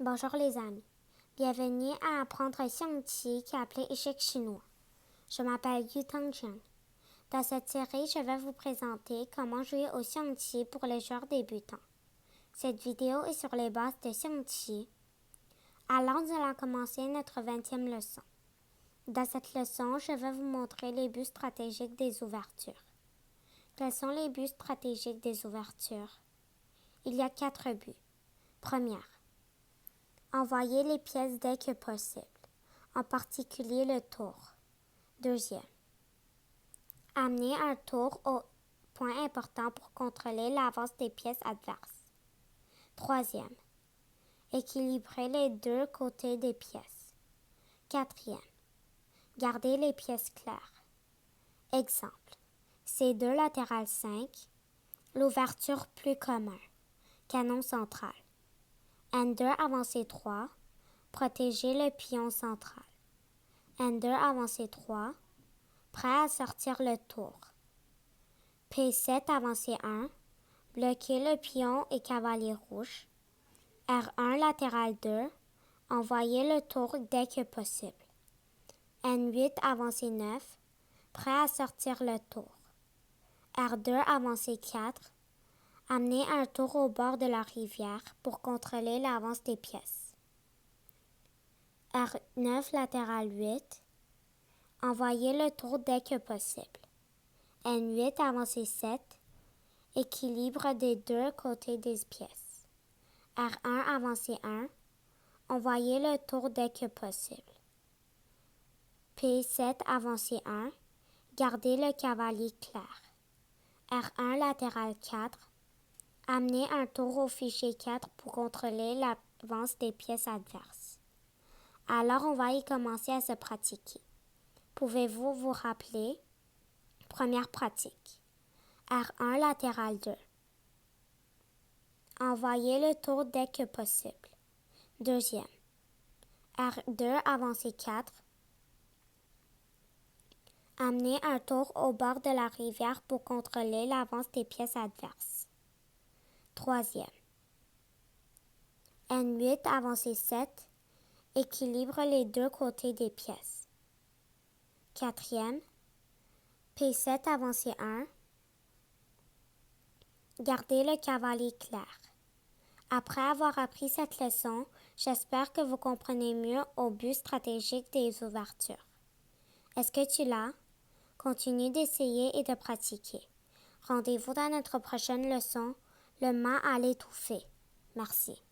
Bonjour les amis. Bienvenue à apprendre xiangqi qui est appelé échec chinois. Je m'appelle Yutang Jiang. Dans cette série, je vais vous présenter comment jouer au xiangqi pour les joueurs débutants. Cette vidéo est sur les bases de xiangqi. Alors, nous allons commencer notre 20e leçon. Dans cette leçon, je vais vous montrer les buts stratégiques des ouvertures. Quels sont les buts stratégiques des ouvertures? Il y a 4 buts. Première, envoyer les pièces dès que possible, en particulier le tour. Deuxième, amener un tour au point important pour contrôler l'avance des pièces adverses. Troisième, équilibrer les deux côtés des pièces. Quatrième, garder les pièces claires. Exemple, C2 latéral 5, l'ouverture plus commune, canon central. N2 avancée 3, protéger le pion central. N2 avancée 3, prêt à sortir le tour. P7 avancée 1, bloquer le pion et cavalier rouge. R1 latéral 2, envoyer le tour dès que possible. N8 avancée 9, prêt à sortir le tour. R2 avancée 4, amener un tour au bord de la rivière pour contrôler l'avance des pièces. R9 latéral 8, envoyer le tour dès que possible. N8 avancée 7, équilibre des deux côtés des pièces. R1 avancée 1, envoyer le tour dès que possible. P7 avancée 1, garder le cavalier clair. R1 latéral 4, amener un tour au fichier 4 pour contrôler l'avance des pièces adverses. Alors, on va y commencer à se pratiquer. Pouvez-vous vous rappeler? Première pratique. R1 latéral 2. Envoyer le tour dès que possible. Deuxième. R2 avancée 4. Amener un tour au bord de la rivière pour contrôler l'avance des pièces adverses. Troisième. N8 avancée 7. Équilibre les deux côtés des pièces. Quatrième. P7 avancée 1. Gardez le cavalier clair. Après avoir appris cette leçon, j'espère que vous comprenez mieux au but stratégique des ouvertures. Est-ce que tu l'as? Continue d'essayer et de pratiquer. Rendez-vous dans notre prochaine leçon, le mât à l'étouffer. Merci.